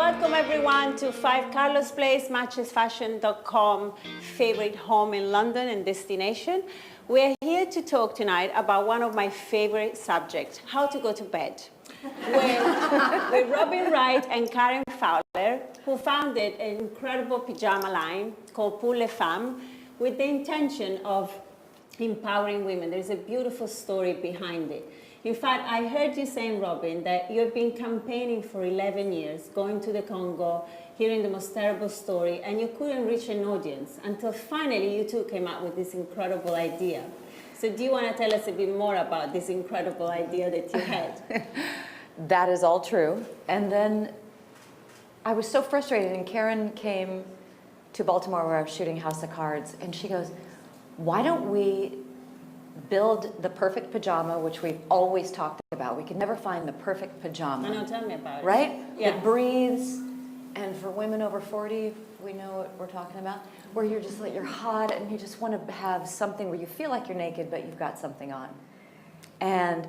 welcome everyone to 5 Carlos Place, MATCHESFASHION.com, favorite home in London and destination. We're here to talk tonight about one of my favorite subjects, how to go to bed. with Robin Wright and Karen Fowler, who founded an incredible pajama line called Pour les Femmes with the intention of empowering women. There's a beautiful story behind it. In fact, I heard you saying, Robin, that you've been campaigning for 11 years, going to the Congo, hearing the most terrible story, and you couldn't reach an audience until finally you two came up with this incredible idea. So do you want to tell us a bit more about this incredible idea that you had? That is all true. And then I was so frustrated, and Karen came to Baltimore where I was shooting House of Cards, and she goes, why don't we build the perfect pajama, which we've always talked about. We could never find the perfect pajama. I know, tell me about it. Right? Yeah. It breathes, and for women over 40, we know what we're talking about, where you're just like, you're hot, and you just want to have something where you feel like you're naked, but you've got something on. And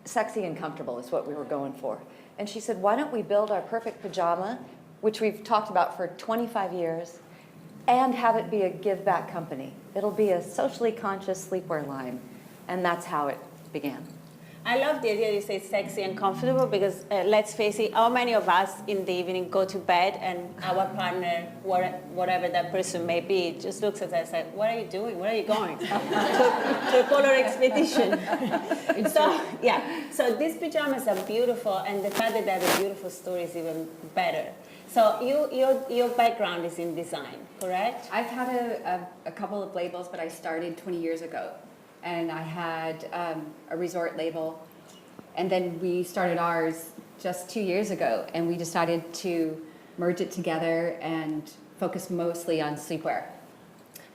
sexy and comfortable is what we were going for. And she said, why don't we build our perfect pajama, which we've talked about for 25 years, and have it be a give-back company. It'll be a socially conscious sleepwear line, and that's how it began. I love the idea you say sexy and comfortable because let's face it, how many of us in the evening go to bed and our partner, whatever that person may be, just looks at us like, what are you doing? Where are you going? to a polar expedition. So these pajamas are beautiful, and the fact that they have a beautiful story is even better. So your background is in design, correct? I've had a couple of labels, but I started 20 years ago. And I had a resort label. And then we started ours just 2 years ago. And we decided to merge it together and focus mostly on sleepwear.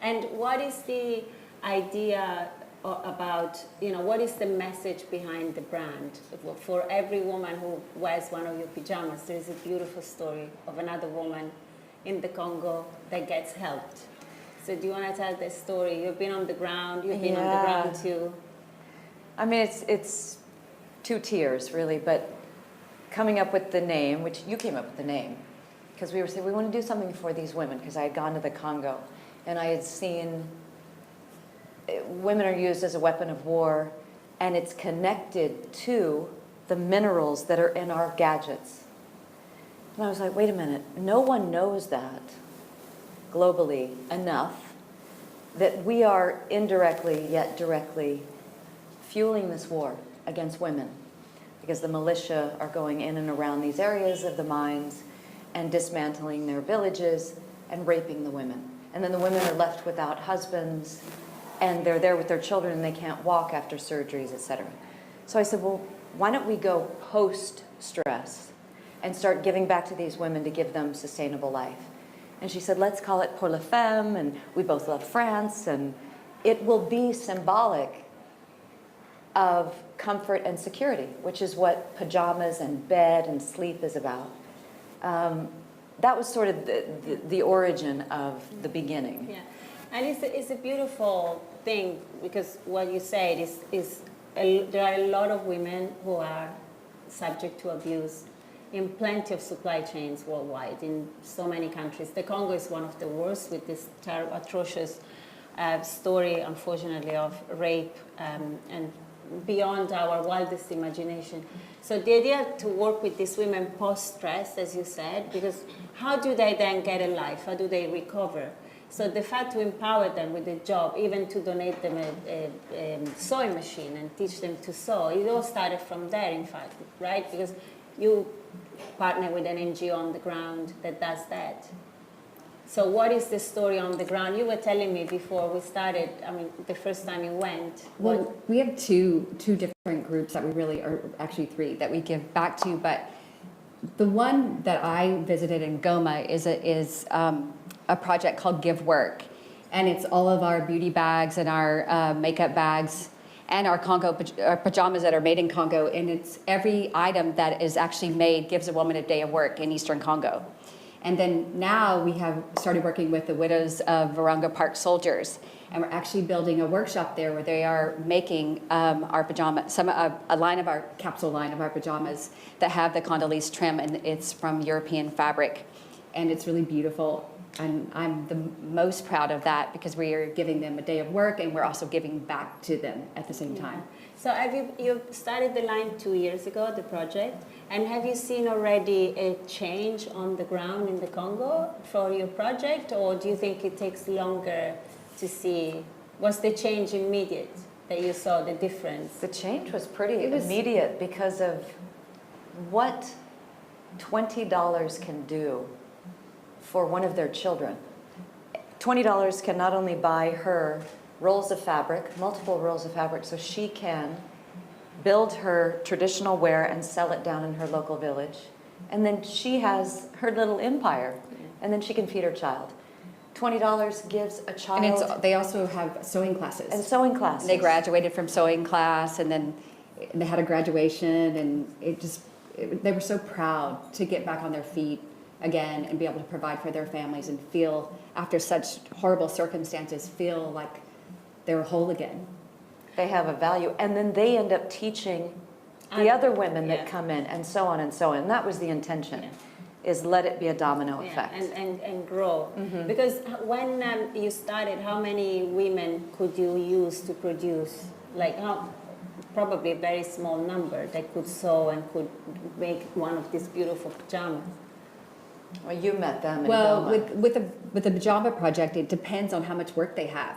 And what is the idea about, what is the message behind the brand? For every woman who wears one of your pajamas, there's a beautiful story of another woman in the Congo that gets helped. So do you want to tell the story? You've been on the ground, you've been on the ground too. I mean, it's two tiers, really, but coming up with the name, which you came up with the name, because we were saying we want to do something for these women, because I had gone to the Congo, and I had seen women are used as a weapon of war, and it's connected to the minerals that are in our gadgets. And I was like, wait a minute, no one knows that globally enough that we are indirectly yet directly fueling this war against women, because the militia are going in and around these areas of the mines and dismantling their villages and raping the women. And then the women are left without husbands, and they're there with their children and they can't walk after surgeries, etc. So I said, well, why don't we go post-stress and start giving back to these women to give them sustainable life? And she said, let's call it Pour les Femmes, and we both love France, and it will be symbolic of comfort and security, which is what pajamas and bed and sleep is about. That was sort of the origin of the beginning. Yeah. And it's a beautiful thing, because what you said is there are a lot of women who are subject to abuse in plenty of supply chains worldwide, in so many countries. The Congo is one of the worst, with this terrible, atrocious story, unfortunately, of rape and beyond our wildest imagination. So the idea to work with these women post-stress, as you said, because how do they then get a life? How do they recover? So the fact to empower them with a job, even to donate them a sewing machine and teach them to sew, it all started from there, in fact, right? Because you partner with an NGO on the ground that does that. So what is the story on the ground? You were telling me before we started, I mean, the first time you went. Well, we have two different groups that we really, or actually three, that we give back to. But the one that I visited in Goma is a project called Give Work. And it's all of our beauty bags and our makeup bags and our Congo pajamas that are made in Congo. And it's every item that is actually made gives a woman a day of work in Eastern Congo. And then now we have started working with the widows of Virunga Park soldiers. And we're actually building a workshop there where they are making our pajamas, a line of our capsule line of our pajamas that have the Congolese trim, and it's from European fabric. And it's really beautiful. And I'm the most proud of that because we are giving them a day of work and we're also giving back to them at the same time. So have you started the line 2 years ago, the project, and have you seen already a change on the ground in the Congo for your project, or do you think it takes longer to see? Was the change immediate that you saw the difference? The change was pretty immediate because of what $20 can do for one of their children. $20 can not only buy her rolls of fabric, multiple rolls of fabric, so she can build her traditional wear and sell it down in her local village. And then she has her little empire, and then she can feed her child. $20 gives a child... And they also have sewing classes. And sewing classes. They graduated from sewing class, and then they had a graduation, and they were so proud to get back on their feet again and be able to provide for their families and feel, after such horrible circumstances, feel like they were whole again. They have a value, and then they end up teaching the other women that come in, and so on and so on. And that was the intention, is let it be a domino effect. And grow. Because when you started, how many women could you use to produce? Like probably a very small number that could sew and could make one of these beautiful pajamas. Well, you met them in Well, Goma. with the pajama project, it depends on how much work they have.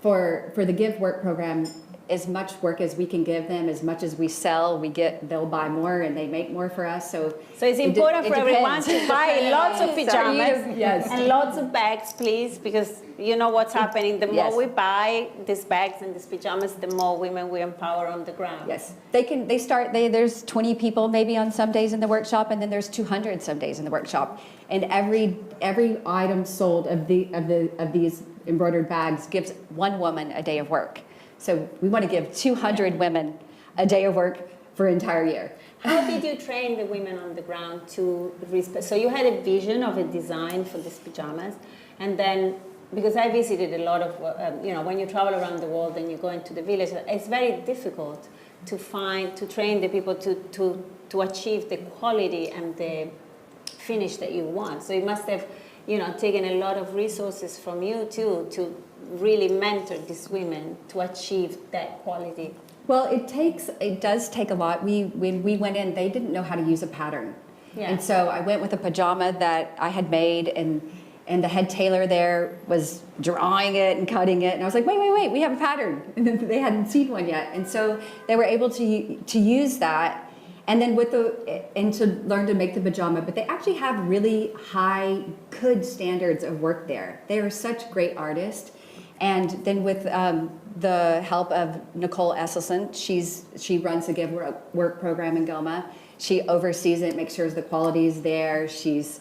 For the Give Work program, as much work as we can give them, as much as we sell, they'll buy more and they make more for us. So it's important for everyone to buy lots of pajamas Yes. and lots of bags, please, because you know what's happening. The more Yes. we buy these bags and these pajamas, the more women we empower on the ground. Yes, there's 20 people maybe on some days in the workshop, and then there's 200 some days in the workshop. And every item sold of these embroidered bags gives one woman a day of work. So we want to give 200 women a day of work for an entire year. How did you train the women on the ground to respect? So you had a vision of a design for these pajamas, and then, because I visited a lot of, when you travel around the world and you go into the village, it's very difficult to train the people to achieve the quality and the finish that you want. So you must have, taken a lot of resources from you too to really mentor these women to achieve that quality. Well, it does take a lot. When we went in, they didn't know how to use a pattern. Yeah. And so I went with a pajama that I had made, and the head tailor there was drawing it and cutting it. And I was like, wait, we have a pattern. And then they hadn't seen one yet. And so they were able to use that. And then to learn to make the pajama, but they actually have really high, good standards of work there. They are such great artists. And then with the help of Nicole Esselson, she runs the Give Work program in Goma. She oversees it, makes sure the quality is there. She is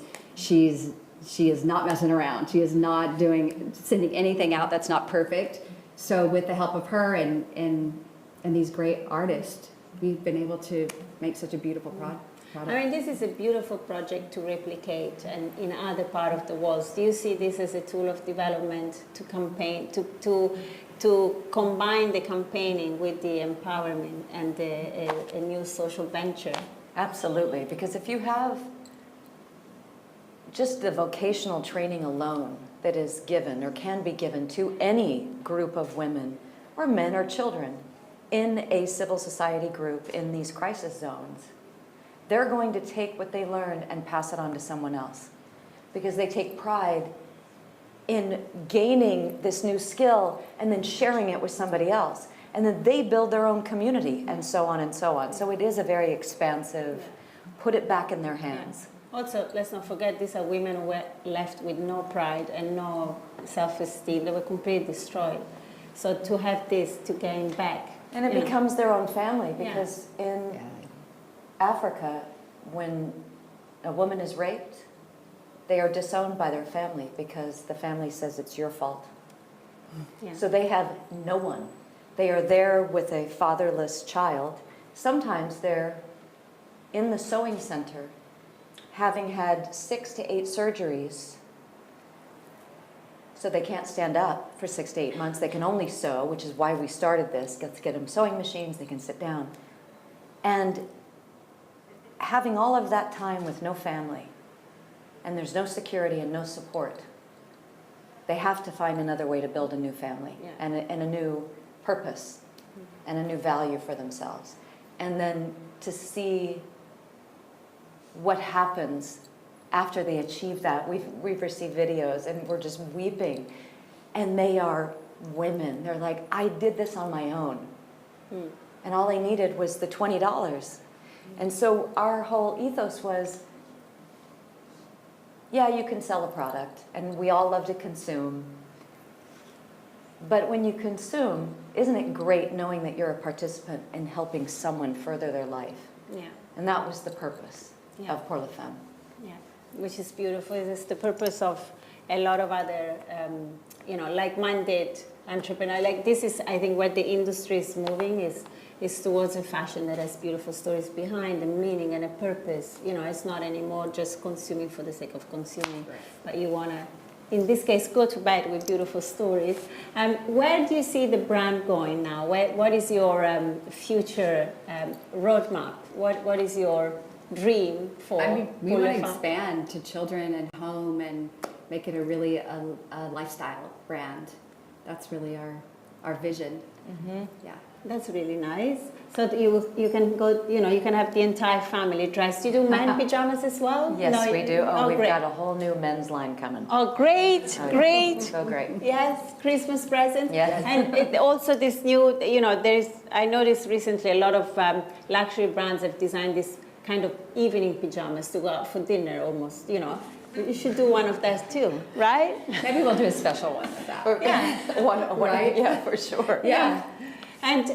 not messing around. She is not sending anything out that's not perfect. So with the help of her and these great artists, we've been able to make such a beautiful product. I mean, this is a beautiful project to replicate and in other part of the world. Do you see this as a tool of development to campaign, to combine the campaigning with the empowerment and a new social venture? Absolutely, because if you have just the vocational training alone that is given or can be given to any group of women or men or children in a civil society group in these crisis zones, they're going to take what they learn and pass it on to someone else because they take pride in gaining this new skill and then sharing it with somebody else. And then they build their own community and so on and so on. So it is a very expansive, put it back in their hands. Also, let's not forget, these are women who were left with no pride and no self-esteem. They were completely destroyed. So to have this, to gain back. And it becomes their own family because in Africa, when a woman is raped, they are disowned by their family because the family says it's your fault. Yeah. So they have no one. They are there with a fatherless child. Sometimes they're in the sewing center having had 6 to 8 surgeries. So they can't stand up for 6 to 8 months. They can only sew, which is why we started this. Let's get them sewing machines, they can sit down. And having all of that time with no family, and there's no security and no support, they have to find another way to build a new family and a new purpose and a new value for themselves. And then to see what happens after they achieve that. We've received videos and we're just weeping. And they are women. They're like, I did this on my own. And all I needed was the $20. And so our whole ethos was, yeah, you can sell a product, and we all love to consume. But when you consume, isn't it great knowing that you're a participant in helping someone further their life? Yeah. And that was the purpose of Pour La Femme. Yeah, which is beautiful. It's the purpose of a lot of other, like-minded entrepreneurs. Like this is, I think, where the industry is moving is towards a fashion that has beautiful stories behind, a meaning and a purpose. You know, it's not anymore just consuming for the sake of consuming, but you want to, in this case, go to bed with beautiful stories. Where do you see the brand going now? What is your future roadmap? What is your dream for? I mean, we Pour La want to Femme? expand to children and home and make it a lifestyle brand. That's really our vision. Yeah. That's really nice. So that you can go, you can have the entire family dressed. You do men pajamas as well? Yes, No, we do. Oh, we've great. got a whole new men's line coming. Oh, great, Oh, yeah. great. So great. Yes, Christmas presents. Yes. And also this new, I noticed recently a lot of luxury brands have designed this kind of evening pajamas to go out for dinner almost, You should do one of those too, right? Maybe we'll do a special one of that. Yeah. One, Right? Yeah, for sure. Yeah. And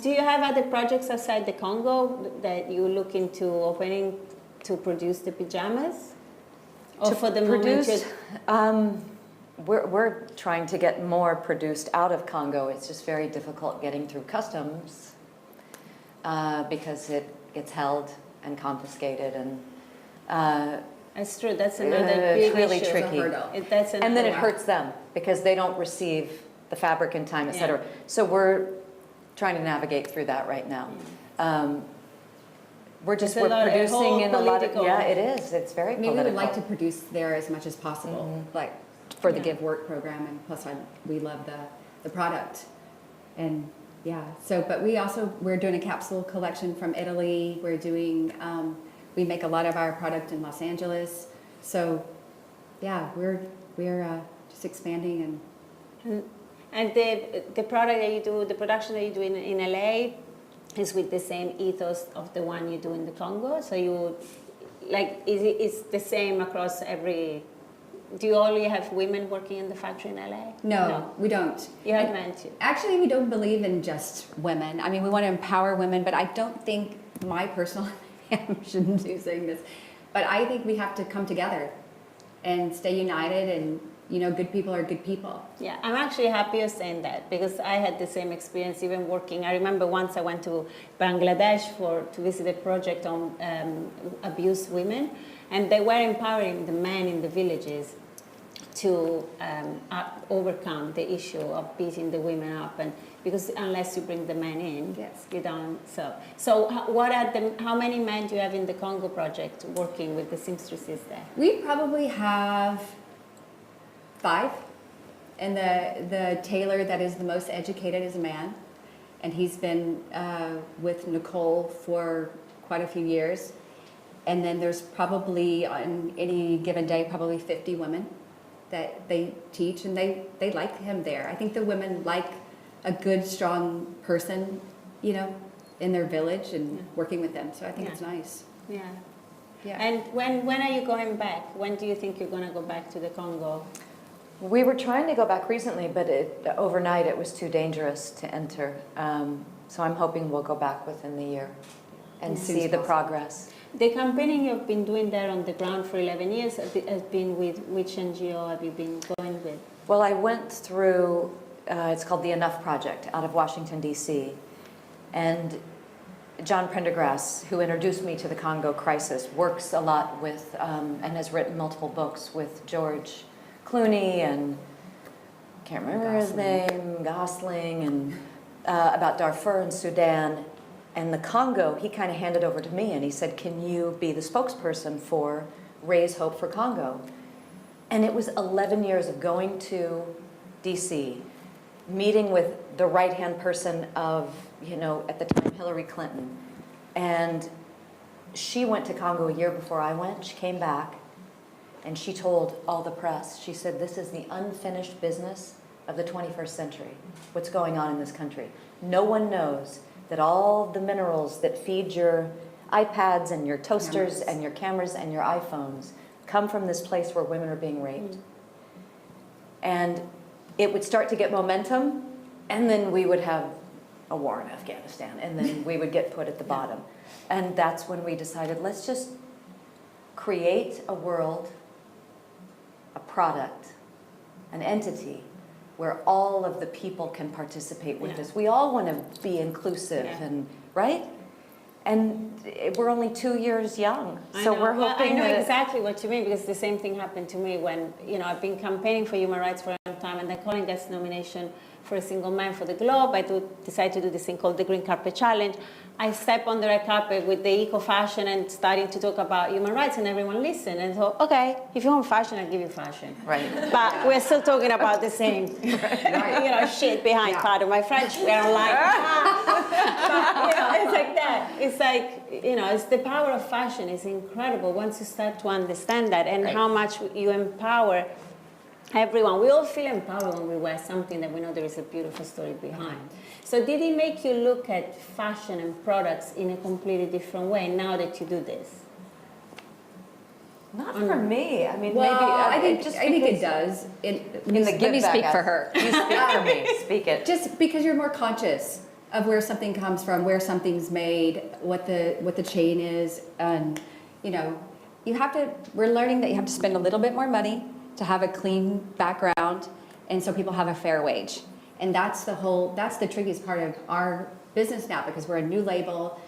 do you have other projects outside the Congo that you look into opening to produce the pajamas? Or for the Produce, moment we're trying to get more produced out of Congo. It's just very difficult getting through customs because it gets held and confiscated, and That's true. That's another big it's really issue. tricky. That's And then it another- hurts them because they don't receive the fabric in time, etc. So we're trying to navigate through that right now. We're producing in a lot of, it is. It's very I mean, political. we would like to produce there as much as possible, like for the Give Work program, and plus we love the product. And yeah, but we're doing a capsule collection from Italy. We're doing, we make a lot of our product in Los Angeles. So yeah, we're just expanding And the product that you do, the production that you do in LA is with the same ethos of the one you do in the Congo? So is the same across every, do you only have women working in the factory in LA? No, we don't. You have men too? Actually, we don't believe in just women. I mean, we want to empower women, but I don't think my personal, I shouldn't do saying this, but I think we have to come together and stay united, and good people are good people. Yeah, I'm actually happy you're saying that because I had the same experience even working. I remember once I went to Bangladesh to visit a project on abused women, and they were empowering the men in the villages to overcome the issue of beating the women up, and because unless you bring the men in, you don't. So how many men do you have in the Congo project working with the seamstresses there? We probably have 5, and the tailor that is the most educated is a man, and he's been with Nicole for quite a few years. And then there's probably on any given day probably 50 women that they teach, and they like him there. I think the women like a good, strong person, in their village and working with them. So I think it's nice. Yeah. Yeah. And when are you going back? When do you think you're going to go back to the Congo? We were trying to go back recently, but overnight it was too dangerous to enter. So I'm hoping we'll go back within the year and see the progress. The campaigning you've been doing there on the ground for 11 years has been with which NGO have you been going with? Well, I went through, it's called the Enough Project out of Washington, D.C. And John Prendergrass, who introduced me to the Congo crisis, works a lot with, and has written multiple books with George Clooney and, can't remember his name, Gosling, and about Darfur and Sudan. And the Congo, he kind of handed over to me and he said, can you be the spokesperson for Raise Hope for Congo? And it was 11 years of going to DC, meeting with the right-hand person of, at the time, Hillary Clinton. And she went to Congo a year before I went. She came back and she told all the press, she said, this is the unfinished business of the 21st century, what's going on in this country. No one knows that all the minerals that feed your iPads and your toasters and your cameras and your iPhones come from this place where women are being raped. And it would start to get momentum, and then we would have a war in Afghanistan, and then we would get put at the bottom. And that's when we decided, let's just create a world, a product, an entity, where all of the people can participate with us. We all want to be inclusive, and right? And we're only 2 years young, so we're hoping I know that exactly what you mean, because the same thing happened to me when, I've been campaigning for human rights for a long time, and then Colin gets nomination for a single man for the Globe. I decide to do this thing called the Green Carpet Challenge. I step on the red carpet with the eco fashion and starting to talk about human rights, and everyone listened and thought, okay, if you want fashion, I'll give you fashion. Right. But we're still talking about the same, shit behind part of my French. We're online. But, it's like that. It's like, it's the power of fashion is incredible once you start to understand that, and how much you empower everyone. We all feel empowered when we wear something that we know there is a beautiful story behind. So did it make you look at fashion and products in a completely different way now that you do this? Not for me. I mean, Well, maybe I think it does. in the Let me give speak back for her. You speak for me. Speak it. Just because you're more conscious of where something comes from, where something's made, what the chain is, and you have to. We're learning that you have to spend a little bit more money to have a clean background, and so people have a fair wage. And that's the trickiest part of our business now, because we're a new label.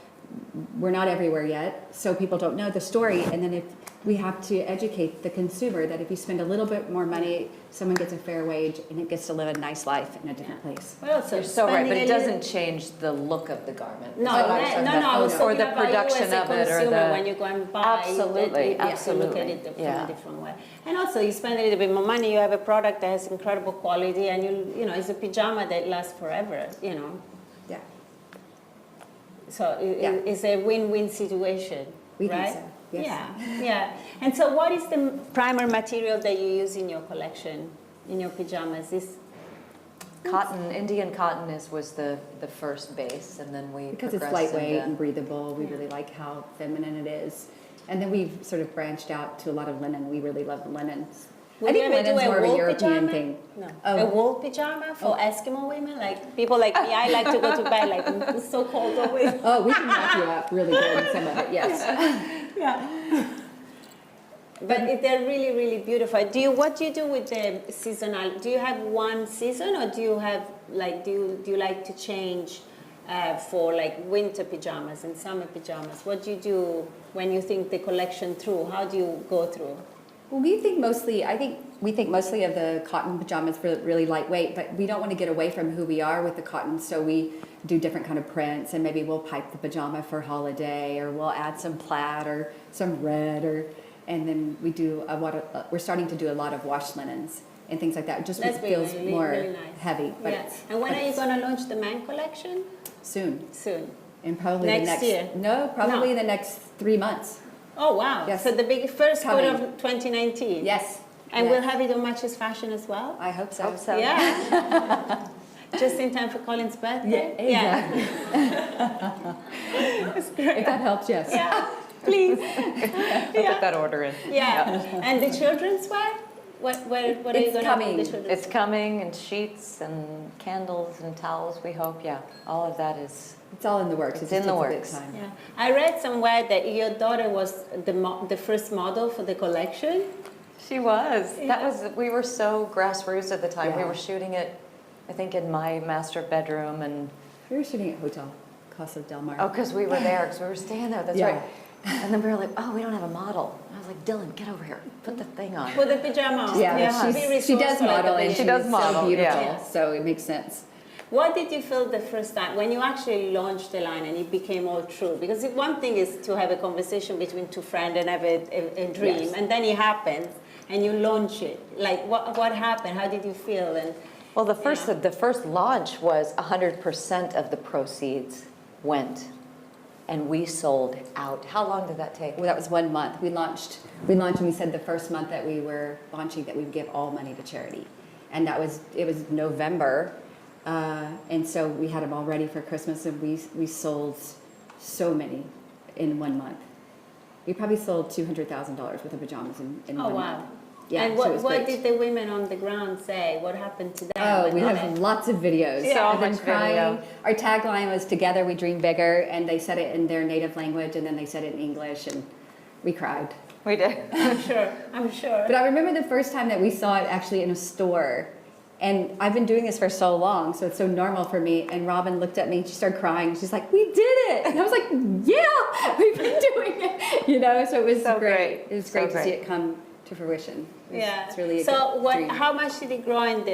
We're not everywhere yet, so people don't know the story. And then if we have to educate the consumer that if you spend a little bit more money, someone gets a fair wage and it gets to live a nice life in a different place. Well, You're so right, but it doesn't change the look of the garment. No, I was or talking the about production you as a of it, or consumer the when you go and buy. absolutely, you have to look at it from a different way. And also, you spend a little bit more money. You have a product that has incredible quality, and it's a pajama that lasts forever. Yeah. So it's a win-win situation, We right? think so. Yes. Yeah. And so, what is the primer material that you use in your collection, in your pajamas? cotton. Indian cotton was the first base, and then we Because it's lightweight and breathable, we really like how feminine it is. And then we've sort of branched out to a lot of linen. We really love linens. Would I think you ever do linen's a more of a wool European pajama? thing. No. Oh. A wool pajama for Eskimo women? Like people like me, I like to go to bed like it's so cold always. Oh, we can wrap you up really good in some of it, yes. Yeah. But they're really, really beautiful. What do you do with the seasonal? Do you have one season, or do you have do you like to change for like winter pajamas and summer pajamas? What do you do when you think the collection through? How do you go through? Well, we think mostly of the cotton pajamas for really lightweight, but we don't want to get away from who we are with the cotton, so we do different kind of prints, and maybe we'll pipe the pajama for holiday, or we'll add some plaid or some red, and then we do we're starting to do a lot of wash linens and things like that. It just feels really, more really nice. heavy. But And when are you going to launch the man collection? Soon. And probably Next year? No, probably the next 3 months. Oh, wow. Yes. So the first quarter Coming. of 2019. Yes. And Yes. we'll have it on Matches Fashion as well? I hope so. Yeah. Just in time for Colin's birthday? Exactly. That's great. If that helps, yes. Yeah, please. Put that order in. Yeah. And the children's wear? What are you going to do with the children's It's coming, and sheets and candles and towels, we hope. Yeah, all of that is. It's all in the works. It's It just in the takes a bit works. of time. Yeah. I read somewhere that your daughter was the first model for the collection. She was. Yeah. We were so grassroots at the time. We Yeah. were shooting it, I think, in my master bedroom, and We were shooting at Hotel Casa del Mar. Oh, because we were there, because we were staying there, that's Yeah. right. And then we were like, oh, we don't have a model. And I was like, Dylan, get over here, put the thing on. Put the pajama on. Yeah, Be she does resourceful like model, a and baby. She does she's model, so beautiful, yeah. so it makes sense. What did you feel the first time when you actually launched the line and it became all true? Because one thing is to have a conversation between two friends and have a dream, Yes. and then it happens and you launch it. Like what happened? How did you feel? And Well, the first launch was 100% of the proceeds went, and we sold out. How long did that take? Well, that was 1 month. We launched, and we said the first month that we were launching that we would give all money to charity. And it was November, and so we had them all ready for Christmas, and we sold so many in 1 month. We probably sold $200,000 worth of pajamas in 1 month. wow. Yeah, and so it was what great. did the women on the ground say? What happened to them? Oh, when we they- have lots of videos. So of them much crying. video. Our tagline was "Together we dream bigger," and they said it in their native language, and then they said it in English, and we cried. We did. I'm sure. But I remember the first time that we saw it actually in a store, and I've been doing this for so long, so it's so normal for me. And Robin looked at me, and she started crying. She's like, "We did it!" And I was like, "Yeah, we've been doing it." You know, so it was So great. great. It was So great to see great. it come to fruition. Yeah. It's really a so good dream. how much did it grow in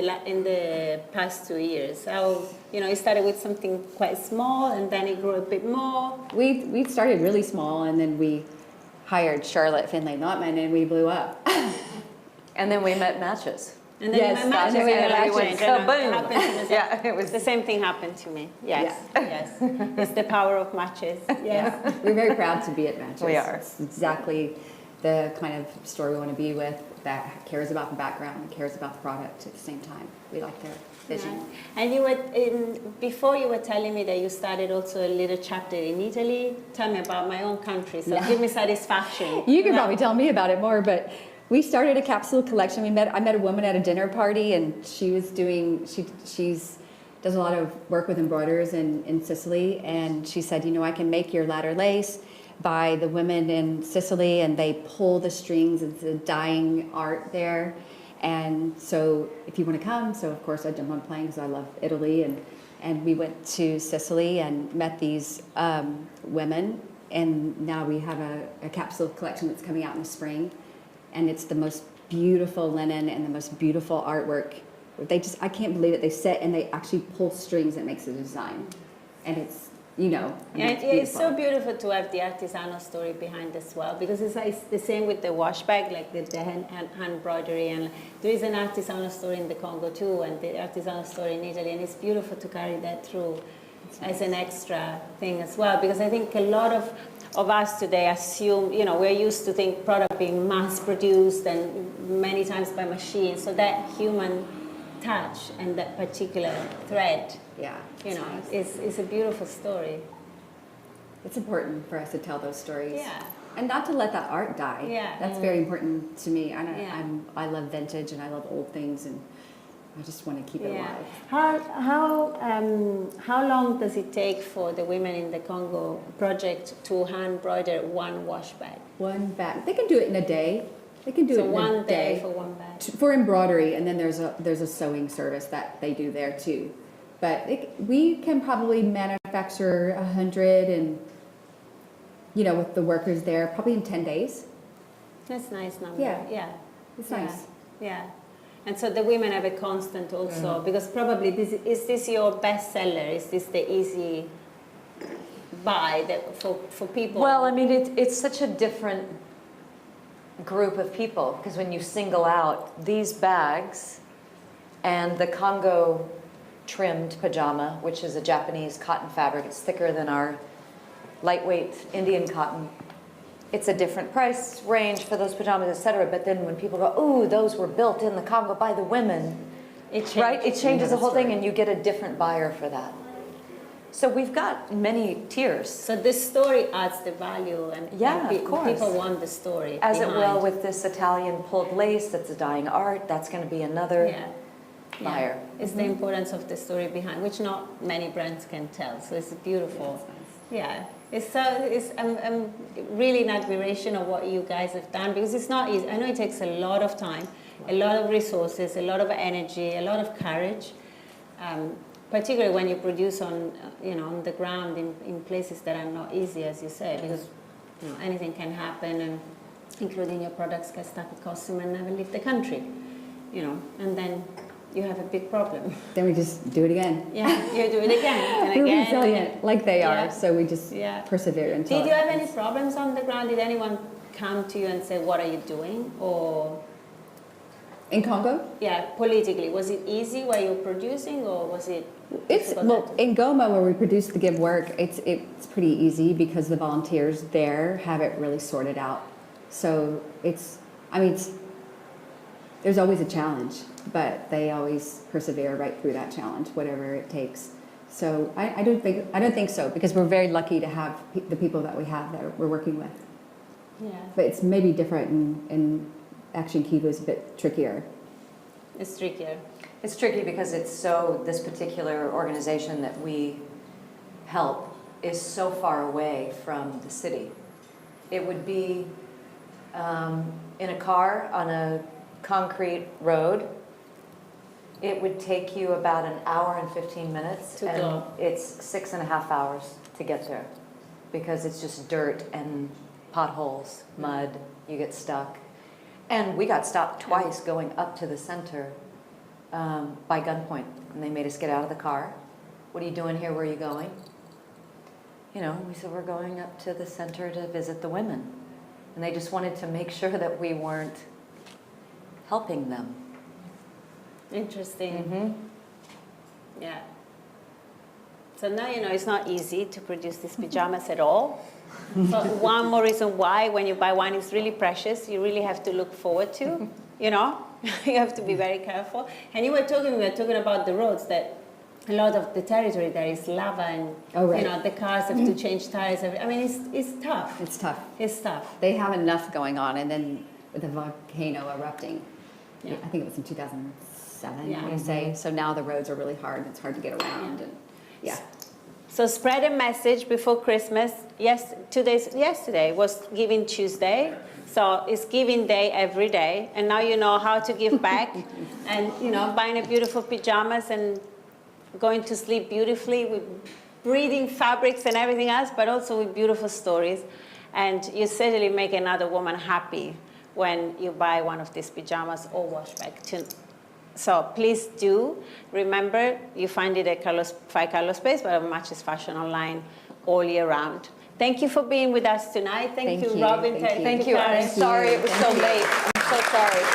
the past 2 years? How it started with something quite small and then it grew a bit more. We started really small, and then we hired Charlotte Finlay Notman, and we blew up. And then we met Matches. And then Yes, my matches and then we had were matches. changed, So and boom. it happened to me. Yeah, it was. The same thing happened to me. Yes, yes. It's the power of matches. Yes. We're very proud to be at Matches. We are. It's exactly the kind of store we want to be with, that cares about the background and cares about the product at the same time. We like their vision. Nice. And before you were telling me that you started also a little chapter in Italy. Tell me about my own country. So Yeah. give me satisfaction. You can probably tell me about it more, but we started a capsule collection. I met a woman at a dinner party, and she was does a lot of work with embroiderers in Sicily, and she said, I can make your ladder lace by the women in Sicily, and they pull the strings. It's a dying art there. And so if you want to come, so of course I jumped on a plane because I love Italy, and we went to Sicily and met these women, and now we have a capsule collection that's coming out in the spring, and it's the most beautiful linen and the most beautiful artwork. I can't believe it. They sit and they actually pull strings that makes the design, and it's It's so beautiful to have the artisanal story behind as well, because it's the same with the wash bag, like the hand embroidery, and there is an artisanal story in the Congo too, and the artisanal story in Italy, and it's beautiful to carry that through as an extra thing as well, because I think a lot of us today assume, we're used to think product being mass produced and many times by machines, so that human touch and that particular thread, is a beautiful story. It's important for us to tell those stories. Yeah. And not to let that art die. Yeah. That's very important to me. Yeah. I love vintage and I love old things, and I just want to keep it alive. How long does it take for the women in the Congo project to hand embroider one wash bag? One bag. They can do it in a day. They can do it in one a day for one bag. For embroidery, and then there's a sewing service that they do there too. But we can probably manufacture 100, and with the workers there, probably in 10 days. That's a nice number. Yeah. Yeah. It's nice. Yeah. And so the women have a constant also, because probably is this your best seller? Is this the easy buy for people? Well, I mean, it's such a different group of people, because when you single out these bags and the Congo trimmed pajama, which is a Japanese cotton fabric, it's thicker than our lightweight Indian cotton. It's a different price range for those pajamas, etc. But then when people go, "Ooh, those were built in the Congo by the women," It changes the whole thing, and you get a different buyer for that. So we've got many tiers. So this story adds the value, and of course. people want the story. As it will behind. with this Italian pulled lace that's a dying art, that's going to be another buyer. It's the importance of the story behind, which not many brands can tell. So it's beautiful. Yeah, I'm really in admiration of what you guys have done, because it's not easy. I know it takes a lot of time, a lot of resources, a lot of energy, a lot of courage. particularly when you produce on, on the ground in places that are not easy, as you say, because anything can happen, and including your products get stuck at customs and never leave the country, and then you have a big problem. Then we just do it again. Yeah, you do it again and We're again. resilient, like they are, Yeah. so we just persevere until. Did you have any problems on the ground? Did anyone come to you and say, "What are you doing?" Or In Congo? politically, was it easy while you were producing, or was it? In Goma, where we produce the Give Work, it's pretty easy because the volunteers there have it really sorted out. So there's always a challenge, but they always persevere right through that challenge, whatever it takes. So I don't think so, because we're very lucky to have the people that we have that we're working with. Yeah, But it's maybe different in Action Kivu is a bit trickier. it's trickier. It's tricky because this particular organization that we help is so far away from the city. It would be in a car on a concrete road. It would take you about an hour and 15 minutes. To go. It's 6.5 hours to get there because it's just dirt and potholes, mud, you get stuck. And we got stopped twice going up to the center by gunpoint. And they made us get out of the car. What are you doing here? Where are you going? We said, we're going up to the center to visit the women. And they just wanted to make sure that we weren't helping them. Interesting. Mm-hmm. Yeah. So now it's not easy to produce these pajamas at all. So one more reason why, when you buy one, it's really precious. You really have to look forward to. You have to be very careful. And we were talking about the roads, that a lot of the territory there is lava, and the cars have to change tires. It's tough. It's tough. It's tough. They have enough going on, and then with the volcano erupting, Yeah. I think it was in 2007, Yeah. I want to say. So now the roads are really hard, and it's hard to get around. Yeah. And So spread a message before Christmas. Yesterday was Giving Tuesday. So it's Giving Day every day. And now you know how to give back. And, buying a beautiful pajamas and going to sleep beautifully with breathing fabrics and everything else, but also with beautiful stories. And you certainly make another woman happy when you buy one of these pajamas or wash back. So please do remember, you find it at Five Carlos Place, but on Matches Fashion online all year round. Thank you for being with us tonight. Thank you, Robin. Thank you. Thank you. I'm sorry it was so late. I'm so sorry.